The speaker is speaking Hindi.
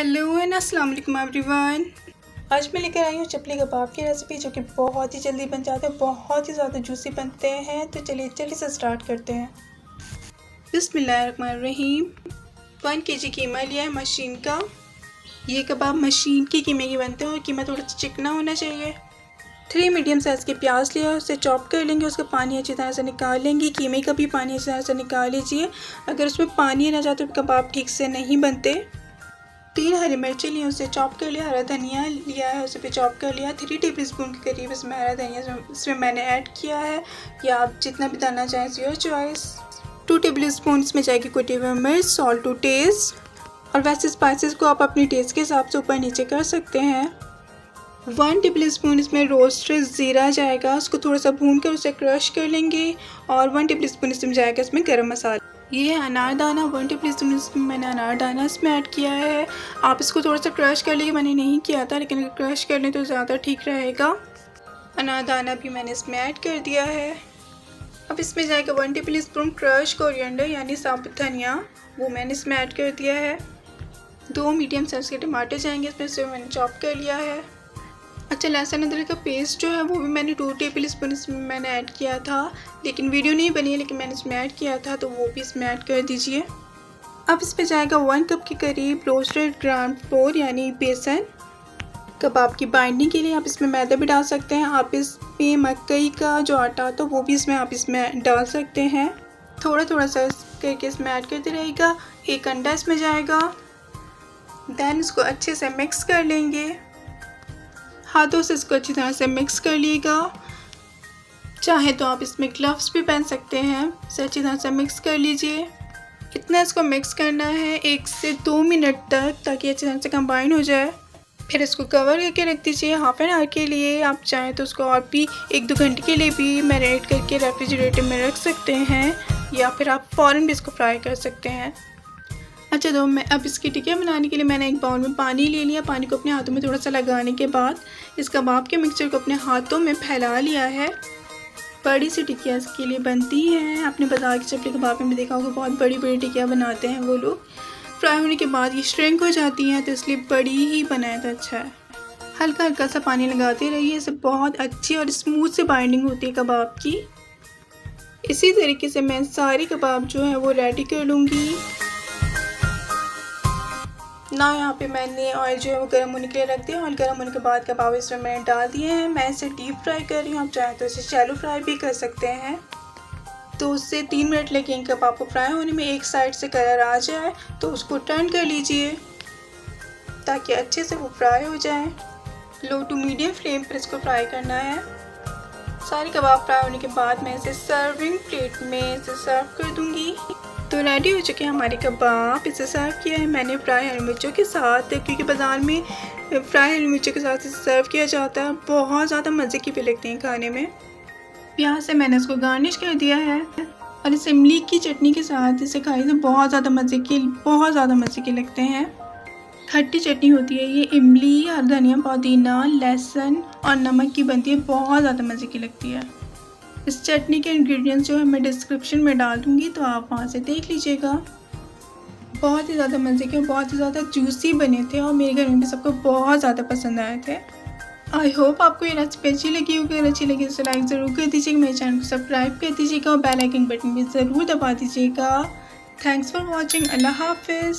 हेलो एंड अस्सलाम वालेकुम एवरीवन। आज मैं लेकर आई हूँ चपली कबाब की रेसिपी, जो कि बहुत ही जल्दी बन जाते हैं, बहुत ही ज़्यादा जूसी बनते हैं। तो चलिए जल्दी से स्टार्ट करते हैं। बिस्मिल्लाहिर्रहमानिर्रहीम। 1 kg कीमा लिया है मशीन का। ये कबाब मशीन की कीमे के बनते हैं और कीमा थोड़ा सा चिकना होना चाहिए। 3 मीडियम साइज़ के प्याज लिया है, उसे चॉप कर लेंगे। उसका पानी अच्छी तरह से निकाल लेंगे। कीमे का भी पानी अच्छी तरह से निकाल लीजिए। अगर उसमें पानी रह जाए तो कबाब ठीक से नहीं बनते। 3 हरी मिर्ची लिए, उसे चॉप कर लिया। हरा धनिया लिया है, उसे भी चॉप कर लिया। 3 टेबलस्पून के करीब इसमें हरा धनिया इसमें मैंने ऐड किया है, या आप जितना भी डालना चाहें योर चॉइस। 2 टेबलस्पून इसमें जाएगी कुटी हुई मिर्च, सॉल्ट टू टेस्ट। और वैसे स्पाइसेस को आप अपनी टेस्ट के हिसाब से ऊपर नीचे कर सकते हैं। 1 टेबलस्पून इसमें रोस्टेड ज़ीरा जाएगा, उसको थोड़ा सा भून कर उसे क्रश कर लेंगे। और 1 टेबलस्पून इसमें जाएगा इसमें गरम मसाला। ये है अनारदाना, 1 टेबलस्पून इसमें मैंने अनारदाना इसमें ऐड किया है। आप इसको थोड़ा सा क्रश कर लीजिए, मैंने नहीं किया था, लेकिन अगर क्रश कर लें तो ज़्यादा ठीक रहेगा। अनारदाना भी मैंने इसमें ऐड कर दिया है। अब इसमें जाएगा 1 टेबलस्पून क्रश कोरिएंडर यानी साबुत धनिया, वो मैंने इसमें ऐड कर दिया है। 2 मीडियम साइज़ के टमाटर जाएंगे इसमें, से मैंने चॉप कर लिया है। अच्छा, लहसुन अदरक का पेस्ट जो है वो भी मैंने 2 टेबलस्पून इसमें मैंने ऐड किया था, लेकिन वीडियो नहीं बनी है, लेकिन मैंने इसमें ऐड किया था, तो वो भी इसमें ऐड कर दीजिए। अब इस पे जाएगा 1 कप के करीब रोस्टेड ग्राम फ्लोर यानी बेसन। कबाब की बाइंडिंग के लिए आप इसमें मैदा भी डाल सकते हैं। आप इसमें मकई का जो आटा आता है वो भी इसमें आप इसमें डाल सकते हैं। थोड़ा थोड़ा सा करके इसमें ऐड करते रहेगा। 1 अंडा इसमें जाएगा। देन इसको अच्छे से मिक्स कर लेंगे। हाथों से इसको अच्छी तरह से मिक्स कर लीजिएगा। चाहे तो आप इसमें ग्लव्स भी पहन सकते हैं। इसे अच्छी तरह से मिक्स कर लीजिए। इतना इसको मिक्स करना है 1 से 2 मिनट तक, ताकि अच्छी तरह से कंबाइन हो जाए। फिर इसको कवर करके रख दीजिए हाफ एन आवर के लिए। आप चाहें तो उसको और भी 1-2 घंटे के लिए भी मैरिनेट करके रेफ्रिजरेटर में रख सकते हैं, या फिर आप फ़ौरन भी इसको फ्राई कर सकते हैं। अच्छा, तो मैं अब इसकी टिक्कियाँ बनाने के लिए मैंने एक बाउल में पानी ले लिया। पानी को अपने हाथों में थोड़ा सा लगाने के बाद इस कबाब के मिक्सचर को अपने हाथों में फैला लिया है। बड़ी सी टिक्कियाँ इसके लिए बनती हैं। आपने बाजार की चपली कबाब में भी देखा होगा, बहुत बड़ी बड़ी टिक्कियाँ बनाते हैं वो लोग। फ्राई होने के बाद ये श्रिंक हो जाती हैं, तो इसलिए बड़ी ही बनाए तो अच्छा है। हल्का हल्का सा पानी लगाते रहिए, इससे बहुत अच्छी और स्मूथ से बाइंडिंग होती है कबाब की। इसी तरीके से मैं सारी कबाब जो है वो रेडी कर लूँगी ना। यहाँ पे मैंने ऑयल जो है वो गर्म होने के लिए रख दिया। ऑयल गर्म होने के बाद कबाब इसमें मैंने डाल दिए हैं। मैं इसे डीप फ्राई कर रही हूँ, आप चाहें तो इसे शैलो फ्राई भी कर सकते हैं। तो उससे 3 मिनट लगेंगे कबाब को फ्राई होने में। एक साइड से कलर आ जाए तो उसको टर्न कर लीजिए, ताकि अच्छे से वो फ्राई हो जाए। लो टू मीडियम फ्लेम पर इसको फ्राई करना है। सारे कबाब फ्राई होने के बाद मैं इसे सर्विंग प्लेट में इसे सर्व कर दूँगी। तो रेडी हो चुके हैं हमारे कबाब। इसे सर्व किया है मैंने फ्राई हरी मिर्चों के साथ, क्योंकि बाज़ार में फ्राई हरी मिर्चों के साथ इसे सर्व किया जाता है। बहुत ज़्यादा मज़े की भी लगती हैं खाने में। प्याज से मैंने इसको गार्निश कर दिया है, और इसे इमली की चटनी के साथ इसे खाई तो बहुत ज़्यादा मज़े के लगते हैं। खट्टी चटनी होती है ये, इमली और धनिया, पुदीना, लहसुन और नमक की बनती है, बहुत ज़्यादा मज़े की लगती है। इस चटनी के इंग्रेडिएंट्स जो है मैं डिस्क्रिप्शन में डाल दूँगी, तो आप वहाँ से देख लीजिएगा। बहुत ही ज़्यादा मज़े के और बहुत ही ज़्यादा जूसी बने थे, और मेरे घर में भी सबको बहुत ज़्यादा पसंद आए थे। आई होप आपको ये रेसिपी अच्छी लगी होगी। अगर अच्छी लगी तो लाइक ज़रूर कर दीजिएगा, मेरे चैनल को सब्सक्राइब कर दीजिएगा और बेल आइकन बटन भी ज़रूर दबा दीजिएगा। Thanks for watching. अल्लाह हाफिज़।